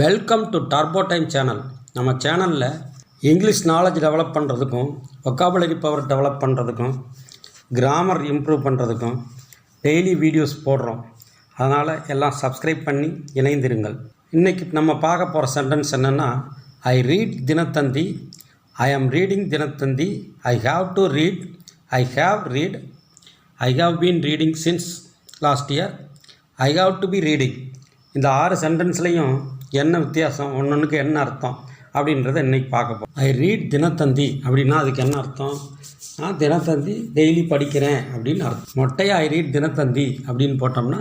Welcome to turbo time channel. நம்ம சேனலில் English knowledge develop பண்ணுறதுக்கும், வொக்காபுலரி பவர் டெவலப் பண்ணுறதுக்கும், கிராமர் இம்ப்ரூவ் பண்ணுறதுக்கும் டெய்லி வீடியோஸ் போடுறோம். அதனால் எல்லாம் சப்ஸ்கிரைப் பண்ணி இணைந்திருங்கள். இன்றைக்கி நம்ம பார்க்க போகிற சென்டென்ஸ் என்னென்னா, ஐ ரீட் தினத்தந்தி, ஐ ஆம் reading Dinathanthi, I have to read, I have read, I have been reading since last year, I have to be reading. இந்த 6 சென்டென்ஸ்லையும் என்ன வித்தியாசம், ஒன்றுக்கு என்ன அர்த்தம் அப்படின்றத இன்றைக்கி பார்க்க போகிறோம். ஐ ரீட் தினத்தந்தி அப்படின்னா அதுக்கு என்ன அர்த்தம்? நான் தினத்தந்தி டெய்லி படிக்கிறேன் அப்படின்னு அர்த்தம். மொட்டையாக ஐ ரீட் தினத்தந்தி அப்படின்னு போட்டோம்னா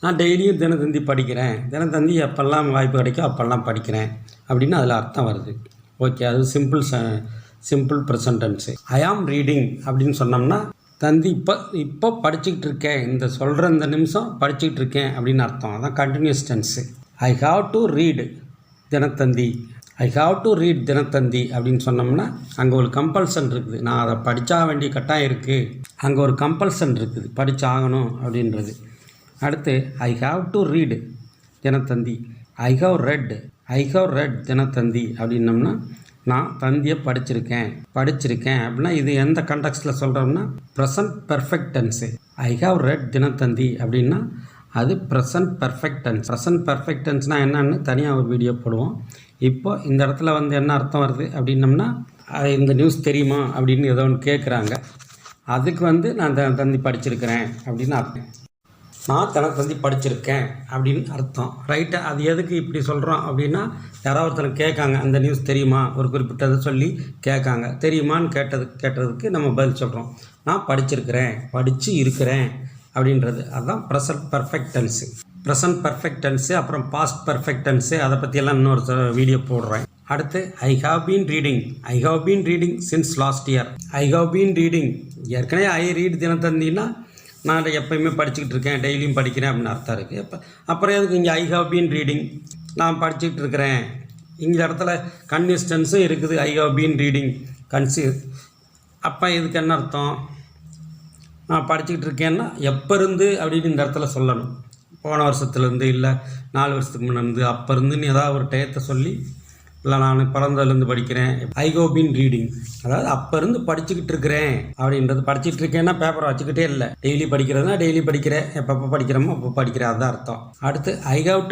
நான் டெய்லியும் தினத்தந்தி படிக்கிறேன், தினத்தந்தி எப்பெல்லாம் வாய்ப்பு கிடைக்கும் அப்போல்லாம் படிக்கிறேன் அப்படின்னு அதில் அர்த்தம் வருது. ஓகே, அது சிம்பிள் ப்ரெசன்டென்ஸு. ஐ ஆம் ரீடிங் அப்படின்னு சொன்னோம்னா தந்தி இப்போ படிச்சுக்கிட்டு இருக்கேன், இந்த சொல்கிற இந்த நிமிஷம் படிச்சுக்கிட்டு இருக்கேன் அப்படின்னு அர்த்தம். அதான் continuous tense. I have to read Dinathanthi, I have to read Dinathanthi அப்படின்னு சொன்னோம்னா அங்கே ஒரு கம்பல்சன் இருக்குது, நான் அதை படித்தா வேண்டிய கட்டாயம் இருக்குது, அங்கே ஒரு கம்பல்சன் இருக்குது, படித்தாகணும் அப்படின்றது. அடுத்து I have to read Dinathanthi, I have read Dinathanthi அப்படின்னம்னா நான் தந்தியை படிச்சிருக்கேன் அப்படின்னா இது எந்த கண்டெக்ஸ்டில் சொல்கிறோம்னா present perfect tense. I have read Dinathanthi அப்படின்னா அது present perfect tense. Present perfect டென்ஸ்னால் என்னன்னு தனியாக ஒரு வீடியோ போடுவோம். இப்போ இந்த இடத்துல என்ன அர்த்தம் வருது அப்படின்னம்னா, இந்த நியூஸ் தெரியுமா அப்படின்னு ஏதோ ஒன்று கேட்குறாங்க, அதுக்கு நான் தந்தி படிச்சிருக்கிறேன் அப்படின்னு அர்த்தம். நான் தினத்தந்தி படிச்சிருக்கேன் அப்படின்னு அர்த்தம். ரைட்டு. அது எதுக்கு இப்படி சொல்கிறோம் அப்படின்னா, யாராவது ஒருத்தர் கேட்காங்க அந்த நியூஸ் தெரியுமா, ஒரு குறிப்பிட்டதை சொல்லி கேட்காங்க, தெரியுமான்னு கேட்டதுக்கு நம்ம பதில் சொல்கிறோம். நான் படித்து இருக்கிறேன் அப்படின்றது. அதுதான் present perfect tens. Present perfect tens, அப்புறம் பாஸ்ட் பெர்ஃபெக்ட் டென்ஸு, அதை பற்றியெல்லாம் இன்னொரு வீடியோ போடுறேன். அடுத்து I have been reading since last year. I have been reading, ஏற்கனவே ஐ ரீட் தினத்தந்தின்னா நான் எப்போயுமே படிச்சுக்கிட்டு இருக்கேன், டெய்லியும் படிக்கிறேன் அப்படின்னு அர்த்தம் இருக்குது. அப்புறம் எதுக்கு இங்கே ஐ ஹாவ் பீன் ரீடிங், நான் படிச்சுக்கிட்டு இருக்கிறேன். இந்த இடத்துல கன்டினியூஸ் டென்ஸும் இருக்குது, ஐ ஹாவ் பீன் ரீடிங் அப்போ இதுக்கு என்ன அர்த்தம்? நான் படிச்சுக்கிட்டு இருக்கேன்னா எப்போ இருந்து அப்படின்னு இந்த இடத்துல சொல்லணும். போன வருஷத்துலேருந்து, இல்லை 4 வருஷத்துக்கு முன்னேருந்து, அப்போ இருந்துன்னு ஏதாவது ஒரு டயத்தை சொல்லி, இல்லை நான் பிறந்ததுலேருந்து படிக்கிறேன், ஐ ஹவ் பீன் ரீடிங், அதாவது அப்போ இருந்து படிச்சுக்கிட்டு இருக்கிறேன் அப்படின்றது. படிச்சுக்கிட்டு இருக்கேன்னா பேப்பரை வச்சுக்கிட்டே இல்லை, டெய்லி படிக்கிறதுனா டெய்லி படிக்கிறேன், எப்போ படிக்கிறோமோ அப்போ படிக்கிறேன், அதுதான் அர்த்தம். அடுத்து ஐ ஹாவ்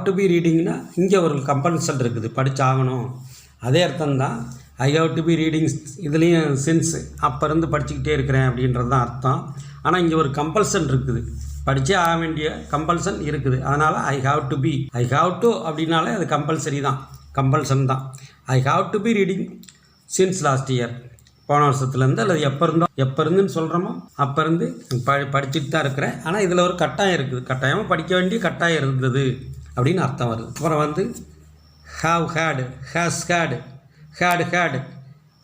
டு பி ரீடிங்னா இங்கே ஒரு கம்பல்சன் இருக்குது, படித்தாகணும், அதே அர்த்தம்தான். I have to be reading இதுலேயும் சின்ஸ் அப்போ இருந்து படிச்சுக்கிட்டே இருக்கிறேன் அப்படின்றது தான் அர்த்தம். ஆனால் இங்கே ஒரு கம்பல்சன் இருக்குது, படித்தே ஆக வேண்டிய கம்பல்சன் இருக்குது. அதனால் ஐ ஹாவ் டு அப்படின்னாலே அது கம்பல்சன் தான். ஐ have to be reading since last year, போன வருஷத்துலேருந்து, அல்லது எப்போ இருந்துன்னு சொல்கிறோமோ அப்போ இருந்து படிச்சுட்டு தான் இருக்கிறேன். ஆனால் இதில் ஒரு கட்டாயம் இருக்குது, கட்டாயமாக படிக்க வேண்டிய கட்டாயம் இருந்தது அப்படின்னு அர்த்தம் வருது. அப்புறம் ஹாவ் ஹேடு, ஹேஸ் ஹேடு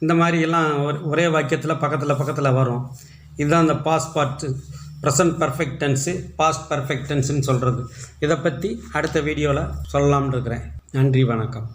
இந்த மாதிரி எல்லாம் ஒரே வாக்கியத்தில் பக்கத்தில் வரும். இதுதான் இந்த past parts, present perfect tense, past perfect டென்ஸுன்னு சொல்கிறது. இதை பற்றி அடுத்த வீடியோவில் சொல்லலாம்னு இருக்கிறேன். நன்றி, வணக்கம்.